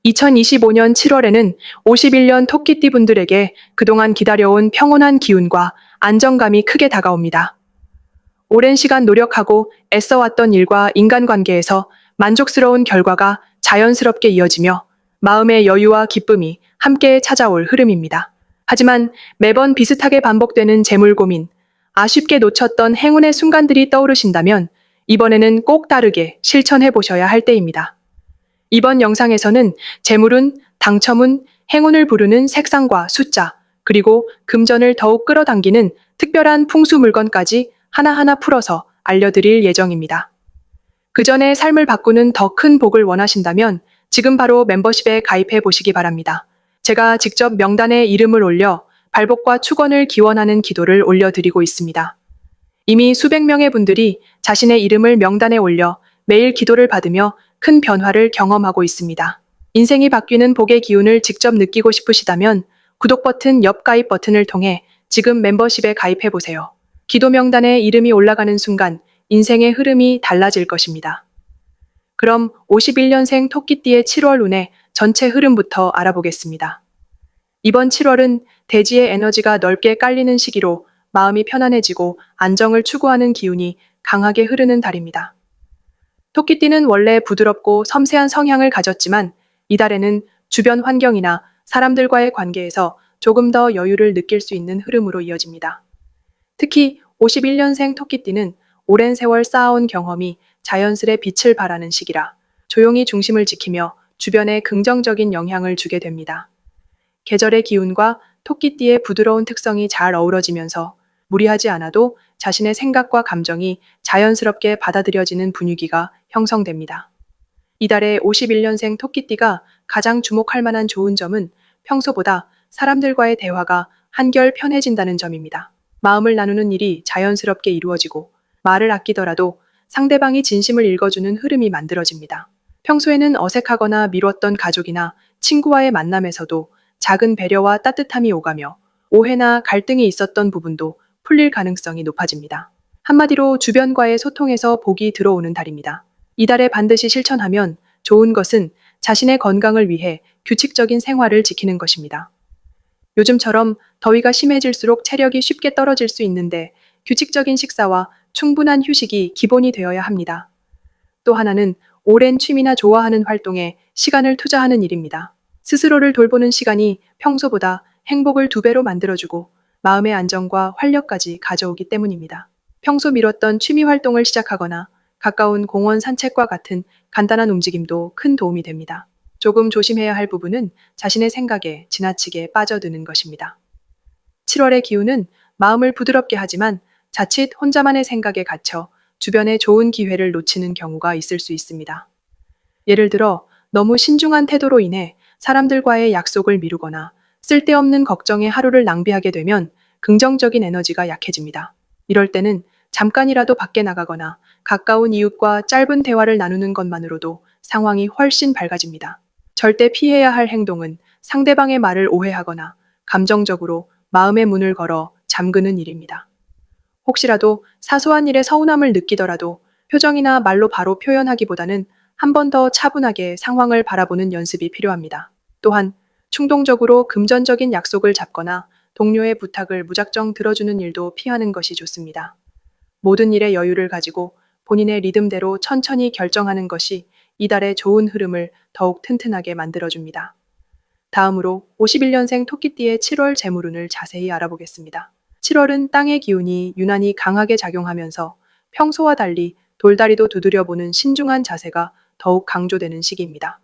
2025년 7월에는 51년 토끼띠 분들에게 그동안 기다려온 평온한 기운과 안정감이 크게 다가옵니다. 오랜 시간 노력하고 애써왔던 일과 인간관계에서 만족스러운 결과가 자연스럽게 이어지며 마음의 여유와 기쁨이 함께 찾아올 흐름입니다. 하지만 매번 비슷하게 반복되는 재물 고민, 아쉽게 놓쳤던 행운의 순간들이 떠오르신다면 이번에는 꼭 다르게 실천해 보셔야 할 때입니다. 이번 영상에서는 재물운, 당첨운, 행운을 부르는 색상과 숫자, 그리고 금전을 더욱 끌어당기는 특별한 풍수 물건까지 하나하나 풀어서 알려드릴 예정입니다. 그 전에 삶을 바꾸는 더 큰 복을 원하신다면 지금 바로 멤버십에 가입해 보시기 바랍니다. 제가 직접 명단에 이름을 올려 발복과 축원을 기원하는 기도를 올려드리고 있습니다. 이미 수백 명의 분들이 자신의 이름을 명단에 올려 매일 기도를 받으며 큰 변화를 경험하고 있습니다. 인생이 바뀌는 복의 기운을 직접 느끼고 싶으시다면 구독 버튼, 옆 가입 버튼을 통해 지금 멤버십에 가입해 보세요. 기도 명단에 이름이 올라가는 순간 인생의 흐름이 달라질 것입니다. 그럼 51년생 토끼띠의 7월 운의 전체 흐름부터 알아보겠습니다. 이번 7월은 대지의 에너지가 넓게 깔리는 시기로 마음이 편안해지고 안정을 추구하는 기운이 강하게 흐르는 달입니다. 토끼띠는 원래 부드럽고 섬세한 성향을 가졌지만 이달에는 주변 환경이나 사람들과의 관계에서 조금 더 여유를 느낄 수 있는 흐름으로 이어집니다. 특히 51년생 토끼띠는 오랜 세월 쌓아온 경험이 자연스레 빛을 발하는 시기라 조용히 중심을 지키며 주변에 긍정적인 영향을 주게 됩니다. 계절의 기운과 토끼띠의 부드러운 특성이 잘 어우러지면서 무리하지 않아도 자신의 생각과 감정이 자연스럽게 받아들여지는 분위기가 형성됩니다. 이달의 51년생 토끼띠가 가장 주목할 만한 좋은 점은 평소보다 사람들과의 대화가 한결 편해진다는 점입니다. 마음을 나누는 일이 자연스럽게 이루어지고 말을 아끼더라도 상대방이 진심을 읽어주는 흐름이 만들어집니다. 평소에는 어색하거나 미뤘던 가족이나 친구와의 만남에서도 작은 배려와 따뜻함이 오가며 오해나 갈등이 있었던 부분도 풀릴 가능성이 높아집니다. 한마디로 주변과의 소통에서 복이 들어오는 달입니다. 이달에 반드시 실천하면 좋은 것은 자신의 건강을 위해 규칙적인 생활을 지키는 것입니다. 요즘처럼 더위가 심해질수록 체력이 쉽게 떨어질 수 있는데 규칙적인 식사와 충분한 휴식이 기본이 되어야 합니다. 또 하나는 오랜 취미나 좋아하는 활동에 시간을 투자하는 일입니다. 스스로를 돌보는 시간이 평소보다 행복을 2배로 만들어주고 마음의 안정과 활력까지 가져오기 때문입니다. 평소 미뤘던 취미 활동을 시작하거나 가까운 공원 산책과 같은 간단한 움직임도 큰 도움이 됩니다. 조금 조심해야 할 부분은 자신의 생각에 지나치게 빠져드는 것입니다. 7월의 기운은 마음을 부드럽게 하지만 자칫 혼자만의 생각에 갇혀 주변에 좋은 기회를 놓치는 경우가 있을 수 있습니다. 예를 들어 너무 신중한 태도로 인해 사람들과의 약속을 미루거나 쓸데없는 걱정에 하루를 낭비하게 되면 긍정적인 에너지가 약해집니다. 이럴 때는 잠깐이라도 밖에 나가거나 가까운 이웃과 짧은 대화를 나누는 것만으로도 상황이 훨씬 밝아집니다. 절대 피해야 할 행동은 상대방의 말을 오해하거나 감정적으로 마음의 문을 걸어 잠그는 일입니다. 혹시라도 사소한 일에 서운함을 느끼더라도 표정이나 말로 바로 표현하기보다는 한 번 더 차분하게 상황을 바라보는 연습이 필요합니다. 또한 충동적으로 금전적인 약속을 잡거나 동료의 부탁을 무작정 들어주는 일도 피하는 것이 좋습니다. 모든 일에 여유를 가지고 본인의 리듬대로 천천히 결정하는 것이 이달의 좋은 흐름을 더욱 튼튼하게 만들어줍니다. 다음으로 51년생 토끼띠의 7월 재물운을 자세히 알아보겠습니다. 7월은 땅의 기운이 유난히 강하게 작용하면서 평소와 달리 돌다리도 두드려보는 신중한 자세가 더욱 강조되는 시기입니다.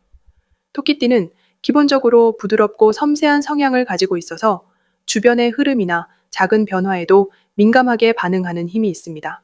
토끼띠는 기본적으로 부드럽고 섬세한 성향을 가지고 있어서 주변의 흐름이나 작은 변화에도 민감하게 반응하는 힘이 있습니다.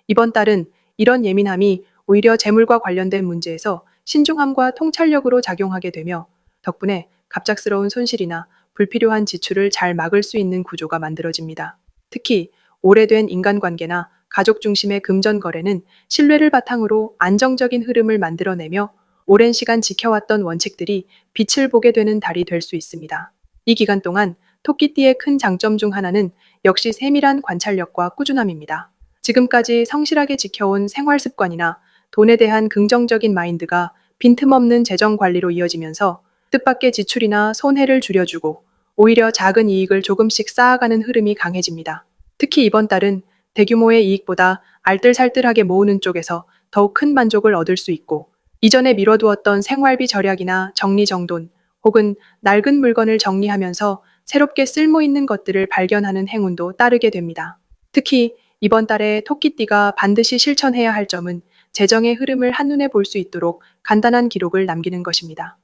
이번 달은 이런 예민함이 오히려 재물과 관련된 문제에서 신중함과 통찰력으로 작용하게 되며 덕분에 갑작스러운 손실이나 불필요한 지출을 잘 막을 수 있는 구조가 만들어집니다. 특히 오래된 인간관계나 가족 중심의 금전 거래는 신뢰를 바탕으로 안정적인 흐름을 만들어내며 오랜 시간 지켜왔던 원칙들이 빛을 보게 되는 달이 될 수 있습니다. 이 기간 동안 토끼띠의 큰 장점 중 하나는 역시 세밀한 관찰력과 꾸준함입니다. 지금까지 성실하게 지켜온 생활 습관이나 돈에 대한 긍정적인 마인드가 빈틈없는 재정 관리로 이어지면서 뜻밖의 지출이나 손해를 줄여주고 오히려 작은 이익을 조금씩 쌓아가는 흐름이 강해집니다. 특히 이번 달은 대규모의 이익보다 알뜰살뜰하게 모으는 쪽에서 더욱 큰 만족을 얻을 수 있고, 이전에 미뤄두었던 생활비 절약이나 정리정돈 혹은 낡은 물건을 정리하면서 새롭게 쓸모 있는 것들을 발견하는 행운도 따르게 됩니다. 특히 이번 달에 토끼띠가 반드시 실천해야 할 점은 재정의 흐름을 한눈에 볼 수 있도록 간단한 기록을 남기는 것입니다.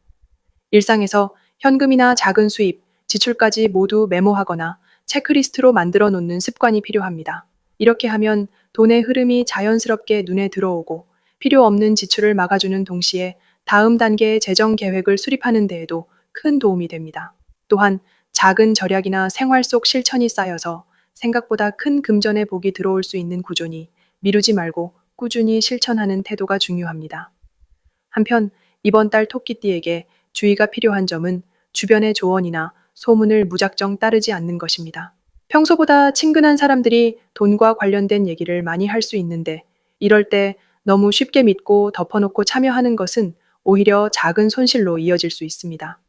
일상에서 현금이나 작은 수입, 지출까지 모두 메모하거나 체크리스트로 만들어 놓는 습관이 필요합니다. 이렇게 하면 돈의 흐름이 자연스럽게 눈에 들어오고 필요 없는 지출을 막아주는 동시에 다음 단계의 재정 계획을 수립하는 데에도 큰 도움이 됩니다. 또한 작은 절약이나 생활 속 실천이 쌓여서 생각보다 큰 금전의 복이 들어올 수 있는 구조니 미루지 말고 꾸준히 실천하는 태도가 중요합니다. 한편 이번 달 토끼띠에게 주의가 필요한 점은 주변의 조언이나 소문을 무작정 따르지 않는 것입니다. 평소보다 친근한 사람들이 돈과 관련된 얘기를 많이 할 수 있는데, 이럴 때 너무 쉽게 믿고 덮어놓고 참여하는 것은 오히려 작은 손실로 이어질 수 있습니다.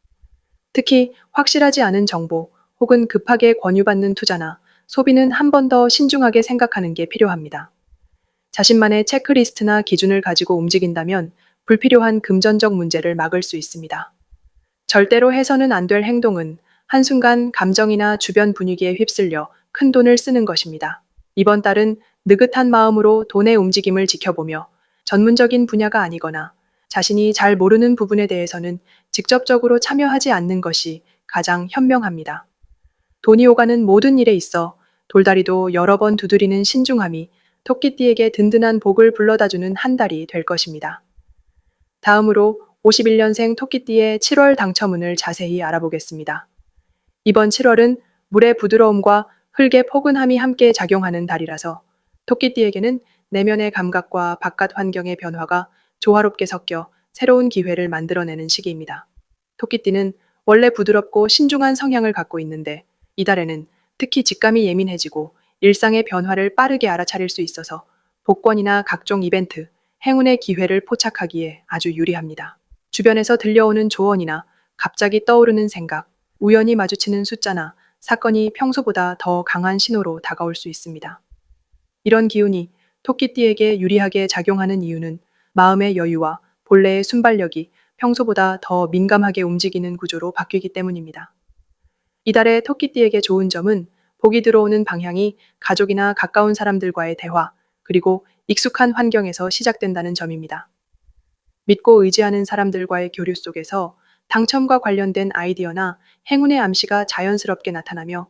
특히 확실하지 않은 정보 혹은 급하게 권유받는 투자나 소비는 한 번 더 신중하게 생각하는 게 필요합니다. 자신만의 체크리스트나 기준을 가지고 움직인다면 불필요한 금전적 문제를 막을 수 있습니다. 절대로 해서는 안 될 행동은 한순간 감정이나 주변 분위기에 휩쓸려 큰 돈을 쓰는 것입니다. 이번 달은 느긋한 마음으로 돈의 움직임을 지켜보며 전문적인 분야가 아니거나 자신이 잘 모르는 부분에 대해서는 직접적으로 참여하지 않는 것이 가장 현명합니다. 돈이 오가는 모든 일에 있어 돌다리도 여러 번 두드리는 신중함이 토끼띠에게 든든한 복을 불러다주는 한 달이 될 것입니다. 다음으로 51년생 토끼띠의 7월 당첨운을 자세히 알아보겠습니다. 이번 7월은 물의 부드러움과 흙의 포근함이 함께 작용하는 달이라서 토끼띠에게는 내면의 감각과 바깥 환경의 변화가 조화롭게 섞여 새로운 기회를 만들어내는 시기입니다. 토끼띠는 원래 부드럽고 신중한 성향을 갖고 있는데, 이달에는 특히 직감이 예민해지고 일상의 변화를 빠르게 알아차릴 수 있어서 복권이나 각종 이벤트, 행운의 기회를 포착하기에 아주 유리합니다. 주변에서 들려오는 조언이나 갑자기 떠오르는 생각, 우연히 마주치는 숫자나 사건이 평소보다 더 강한 신호로 다가올 수 있습니다. 이런 기운이 토끼띠에게 유리하게 작용하는 이유는 마음의 여유와 본래의 순발력이 평소보다 더 민감하게 움직이는 구조로 바뀌기 때문입니다. 이달의 토끼띠에게 좋은 점은 복이 들어오는 방향이 가족이나 가까운 사람들과의 대화, 그리고 익숙한 환경에서 시작된다는 점입니다. 믿고 의지하는 사람들과의 교류 속에서 당첨과 관련된 아이디어나 행운의 암시가 자연스럽게 나타나며,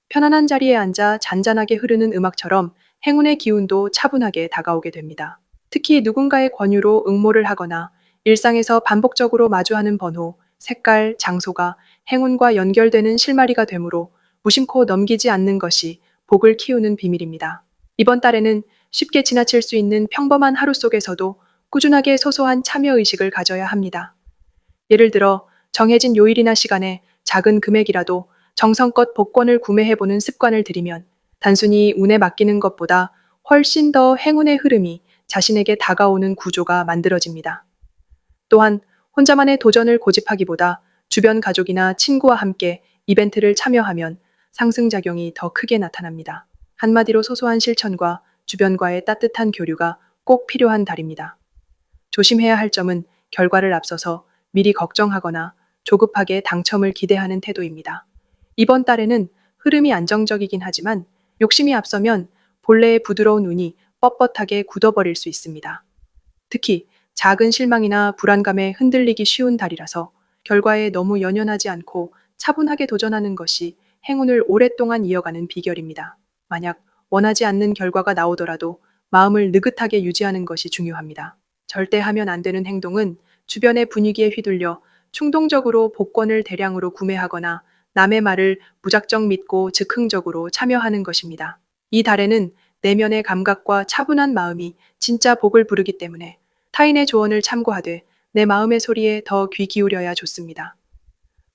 편안한 자리에 앉아 잔잔하게 흐르는 음악처럼 행운의 기운도 차분하게 다가오게 됩니다. 특히 누군가의 권유로 응모를 하거나 일상에서 반복적으로 마주하는 번호, 색깔, 장소가 행운과 연결되는 실마리가 되므로 무심코 넘기지 않는 것이 복을 키우는 비밀입니다. 이번 달에는 쉽게 지나칠 수 있는 평범한 하루 속에서도 꾸준하게 소소한 참여의식을 가져야 합니다. 예를 들어 정해진 요일이나 시간에 작은 금액이라도 정성껏 복권을 구매해보는 습관을 들이면 단순히 운에 맡기는 것보다 훨씬 더 행운의 흐름이 자신에게 다가오는 구조가 만들어집니다. 또한 혼자만의 도전을 고집하기보다 주변 가족이나 친구와 함께 이벤트를 참여하면 상승작용이 더 크게 나타납니다. 한마디로 소소한 실천과 주변과의 따뜻한 교류가 꼭 필요한 달입니다. 조심해야 할 점은 결과를 앞서서 미리 걱정하거나 조급하게 당첨을 기대하는 태도입니다. 이번 달에는 흐름이 안정적이긴 하지만 욕심이 앞서면 본래의 부드러운 운이 뻣뻣하게 굳어버릴 수 있습니다. 특히 작은 실망이나 불안감에 흔들리기 쉬운 달이라서 결과에 너무 연연하지 않고 차분하게 도전하는 것이 행운을 오랫동안 이어가는 비결입니다. 만약 원하지 않는 결과가 나오더라도 마음을 느긋하게 유지하는 것이 중요합니다. 절대 하면 안 되는 행동은 주변의 분위기에 휘둘려 충동적으로 복권을 대량으로 구매하거나 남의 말을 무작정 믿고 즉흥적으로 참여하는 것입니다. 이 달에는 내면의 감각과 차분한 마음이 진짜 복을 부르기 때문에 타인의 조언을 참고하되 내 마음의 소리에 더 귀 기울여야 좋습니다.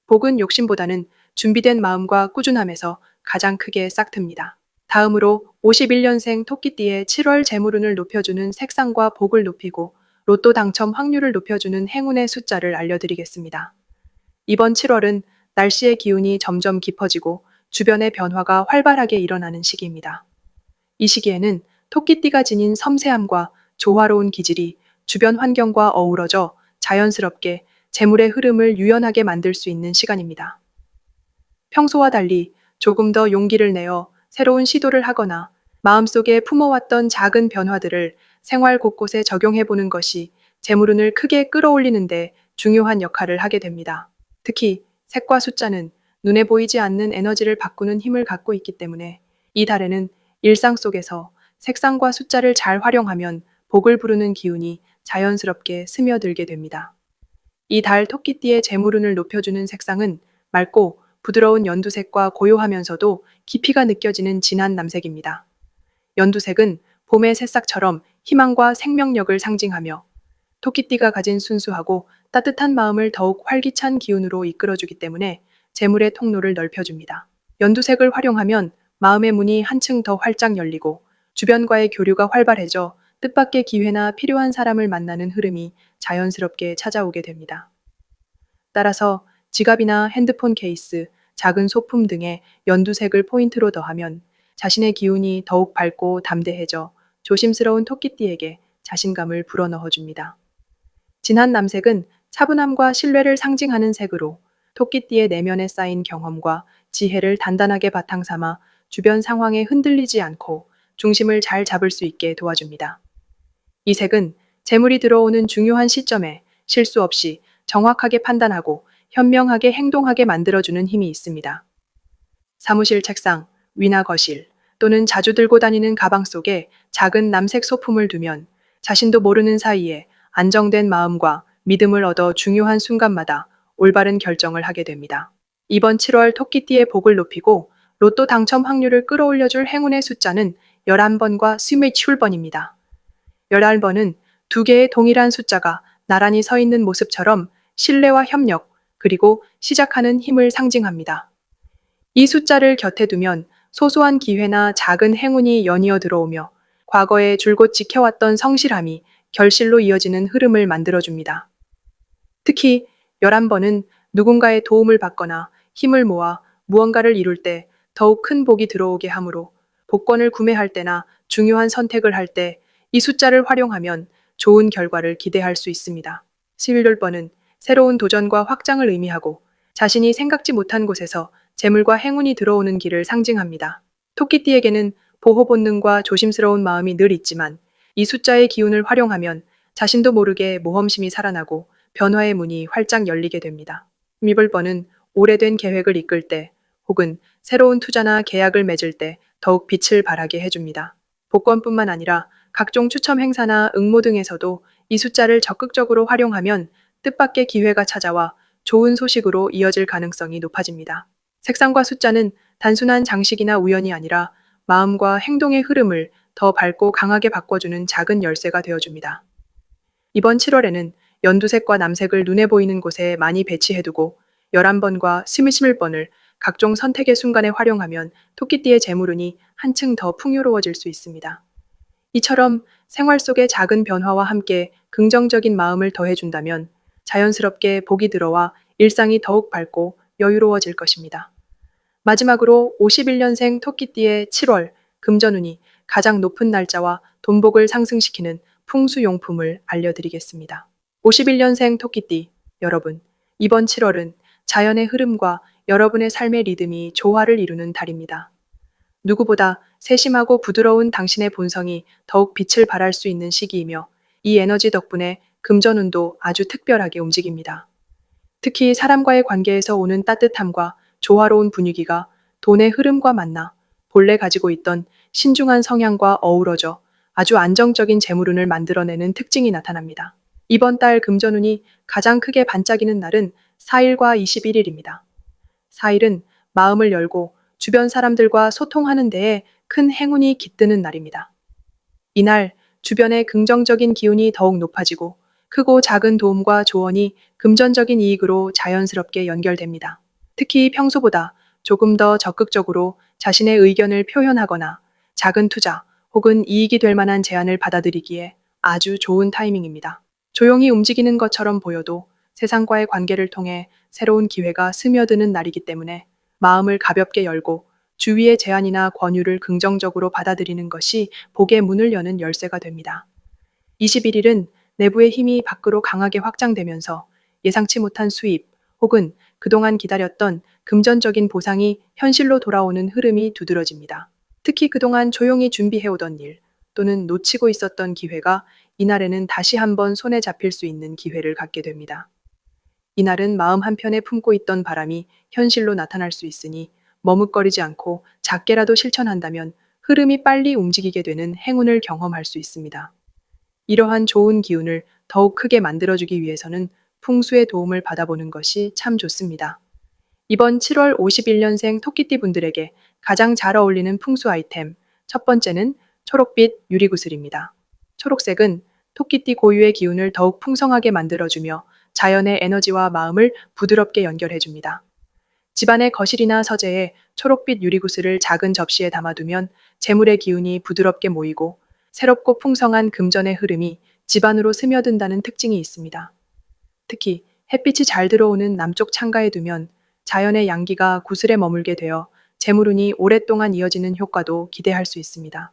복은 욕심보다는 준비된 마음과 꾸준함에서 가장 크게 싹틉니다. 다음으로 51년생 토끼띠의 7월 재물운을 높여주는 색상과 복을 높이고 로또 당첨 확률을 높여주는 행운의 숫자를 알려드리겠습니다. 이번 7월은 날씨의 기운이 점점 깊어지고 주변의 변화가 활발하게 일어나는 시기입니다. 이 시기에는 토끼띠가 지닌 섬세함과 조화로운 기질이 주변 환경과 어우러져 자연스럽게 재물의 흐름을 유연하게 만들 수 있는 시간입니다. 평소와 달리 조금 더 용기를 내어 새로운 시도를 하거나 마음속에 품어왔던 작은 변화들을 생활 곳곳에 적용해 보는 것이 재물운을 크게 끌어올리는 데 중요한 역할을 하게 됩니다. 특히 색과 숫자는 눈에 보이지 않는 에너지를 바꾸는 힘을 갖고 있기 때문에 이 달에는 일상 속에서 색상과 숫자를 잘 활용하면 복을 부르는 기운이 자연스럽게 스며들게 됩니다. 이 달 토끼띠의 재물운을 높여주는 색상은 맑고 부드러운 연두색과 고요하면서도 깊이가 느껴지는 진한 남색입니다. 연두색은 봄의 새싹처럼 희망과 생명력을 상징하며 토끼띠가 가진 순수하고 따뜻한 마음을 더욱 활기찬 기운으로 이끌어주기 때문에 재물의 통로를 넓혀줍니다. 연두색을 활용하면 마음의 문이 한층 더 활짝 열리고 주변과의 교류가 활발해져 뜻밖의 기회나 필요한 사람을 만나는 흐름이 자연스럽게 찾아오게 됩니다. 따라서 지갑이나 핸드폰 케이스, 작은 소품 등의 연두색을 포인트로 더하면 자신의 기운이 더욱 밝고 담대해져 조심스러운 토끼띠에게 자신감을 불어넣어 줍니다. 진한 남색은 차분함과 신뢰를 상징하는 색으로 토끼띠의 내면에 쌓인 경험과 지혜를 단단하게 바탕 삼아 주변 상황에 흔들리지 않고 중심을 잘 잡을 수 있게 도와줍니다. 이 색은 재물이 들어오는 중요한 시점에 실수 없이 정확하게 판단하고 현명하게 행동하게 만들어주는 힘이 있습니다. 사무실 책상, 위나 거실 또는 자주 들고 다니는 가방 속에 작은 남색 소품을 두면 자신도 모르는 사이에 안정된 마음과 믿음을 얻어 중요한 순간마다 올바른 결정을 하게 됩니다. 이번 7월 토끼띠의 복을 높이고 로또 당첨 확률을 끌어올려줄 행운의 숫자는 11번과 27번입니다. 11번은 두 개의 동일한 숫자가 나란히 서 있는 모습처럼 신뢰와 협력, 그리고 시작하는 힘을 상징합니다. 이 숫자를 곁에 두면 소소한 기회나 작은 행운이 연이어 들어오며 과거에 줄곧 지켜왔던 성실함이 결실로 이어지는 흐름을 만들어줍니다. 특히 11번은 누군가의 도움을 받거나 힘을 모아 무언가를 이룰 때 더욱 큰 복이 들어오게 하므로 복권을 구매할 때나 중요한 선택을 할 때 이 숫자를 활용하면 좋은 결과를 기대할 수 있습니다. 11번은 새로운 도전과 확장을 의미하고 자신이 생각지 못한 곳에서 재물과 행운이 들어오는 길을 상징합니다. 토끼띠에게는 보호 본능과 조심스러운 마음이 늘 있지만 이 숫자의 기운을 활용하면 자신도 모르게 모험심이 살아나고 변화의 문이 활짝 열리게 됩니다. 11번은 오래된 계획을 이끌 때 혹은 새로운 투자나 계약을 맺을 때 더욱 빛을 발하게 해줍니다. 복권뿐만 아니라 각종 추첨 행사나 응모 등에서도 이 숫자를 적극적으로 활용하면 뜻밖의 기회가 찾아와 좋은 소식으로 이어질 가능성이 높아집니다. 색상과 숫자는 단순한 장식이나 우연이 아니라 마음과 행동의 흐름을 더 밝고 강하게 바꿔주는 작은 열쇠가 되어줍니다. 이번 7월에는 연두색과 남색을 눈에 보이는 곳에 많이 배치해두고 11번과 21번을 각종 선택의 순간에 활용하면 토끼띠의 재물운이 한층 더 풍요로워질 수 있습니다. 이처럼 생활 속의 작은 변화와 함께 긍정적인 마음을 더해준다면 자연스럽게 복이 들어와 일상이 더욱 밝고 여유로워질 것입니다. 마지막으로 51년생 토끼띠의 7월 금전운이 가장 높은 날짜와 돈복을 상승시키는 풍수용품을 알려드리겠습니다. 51년생 토끼띠 여러분, 이번 7월은 자연의 흐름과 여러분의 삶의 리듬이 조화를 이루는 달입니다. 누구보다 세심하고 부드러운 당신의 본성이 더욱 빛을 발할 수 있는 시기이며 이 에너지 덕분에 금전운도 아주 특별하게 움직입니다. 특히 사람과의 관계에서 오는 따뜻함과 조화로운 분위기가 돈의 흐름과 만나 본래 가지고 있던 신중한 성향과 어우러져 아주 안정적인 재물운을 만들어내는 특징이 나타납니다. 이번 달 금전운이 가장 크게 반짝이는 날은 4일과 21일입니다. 4일은 마음을 열고 주변 사람들과 소통하는 데에 큰 행운이 깃드는 날입니다. 이날 주변의 긍정적인 기운이 더욱 높아지고 크고 작은 도움과 조언이 금전적인 이익으로 자연스럽게 연결됩니다. 특히 평소보다 조금 더 적극적으로 자신의 의견을 표현하거나 작은 투자 혹은 이익이 될 만한 제안을 받아들이기에 아주 좋은 타이밍입니다. 조용히 움직이는 것처럼 보여도 세상과의 관계를 통해 새로운 기회가 스며드는 날이기 때문에 마음을 가볍게 열고 주위의 제안이나 권유를 긍정적으로 받아들이는 것이 복의 문을 여는 열쇠가 됩니다. 21일은 내부의 힘이 밖으로 강하게 확장되면서 예상치 못한 수입 혹은 그동안 기다렸던 금전적인 보상이 현실로 돌아오는 흐름이 두드러집니다. 특히 그동안 조용히 준비해오던 일 또는 놓치고 있었던 기회가 이날에는 다시 한번 손에 잡힐 수 있는 기회를 갖게 됩니다. 이날은 마음 한편에 품고 있던 바람이 현실로 나타날 수 있으니 머뭇거리지 않고 작게라도 실천한다면 흐름이 빨리 움직이게 되는 행운을 경험할 수 있습니다. 이러한 좋은 기운을 더욱 크게 만들어주기 위해서는 풍수의 도움을 받아보는 것이 참 좋습니다. 이번 7월 51년생 토끼띠 분들에게 가장 잘 어울리는 풍수 아이템, 첫 번째는 초록빛 유리구슬입니다. 초록색은 토끼띠 고유의 기운을 더욱 풍성하게 만들어주며 자연의 에너지와 마음을 부드럽게 연결해줍니다. 집안의 거실이나 서재에 초록빛 유리구슬을 작은 접시에 담아두면 재물의 기운이 부드럽게 모이고 새롭고 풍성한 금전의 흐름이 집안으로 스며든다는 특징이 있습니다. 특히 햇빛이 잘 들어오는 남쪽 창가에 두면 자연의 양기가 구슬에 머물게 되어 재물운이 오랫동안 이어지는 효과도 기대할 수 있습니다.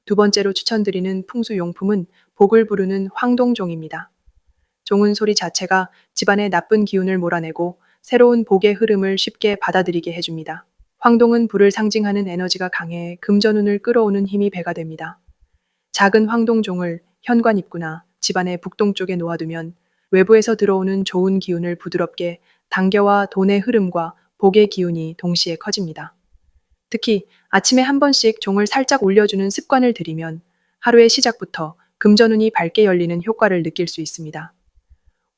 두 번째로 추천드리는 풍수용품은 복을 부르는 황동종입니다. 종은 소리 자체가 집안의 나쁜 기운을 몰아내고 새로운 복의 흐름을 쉽게 받아들이게 해줍니다. 황동은 불을 상징하는 에너지가 강해 금전운을 끌어오는 힘이 배가 됩니다. 작은 황동종을 현관 입구나 집안의 북동쪽에 놓아두면 외부에서 들어오는 좋은 기운을 부드럽게 당겨와 돈의 흐름과 복의 기운이 동시에 커집니다. 특히 아침에 한 번씩 종을 살짝 올려주는 습관을 들이면 하루의 시작부터 금전운이 밝게 열리는 효과를 느낄 수 있습니다.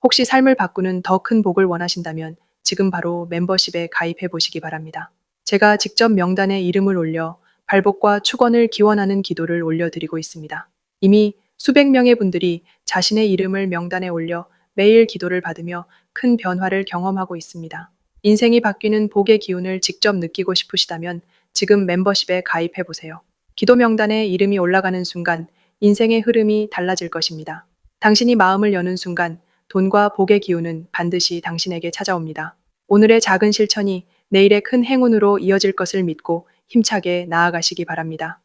혹시 삶을 바꾸는 더 큰 복을 원하신다면 지금 바로 멤버십에 가입해 보시기 바랍니다. 제가 직접 명단에 이름을 올려 발복과 축원을 기원하는 기도를 올려드리고 있습니다. 이미 수백 명의 분들이 자신의 이름을 명단에 올려 매일 기도를 받으며 큰 변화를 경험하고 있습니다. 인생이 바뀌는 복의 기운을 직접 느끼고 싶으시다면 지금 멤버십에 가입해 보세요. 기도 명단에 이름이 올라가는 순간 인생의 흐름이 달라질 것입니다. 당신이 마음을 여는 순간 돈과 복의 기운은 반드시 당신에게 찾아옵니다. 오늘의 작은 실천이 내일의 큰 행운으로 이어질 것을 믿고 힘차게 나아가시기 바랍니다.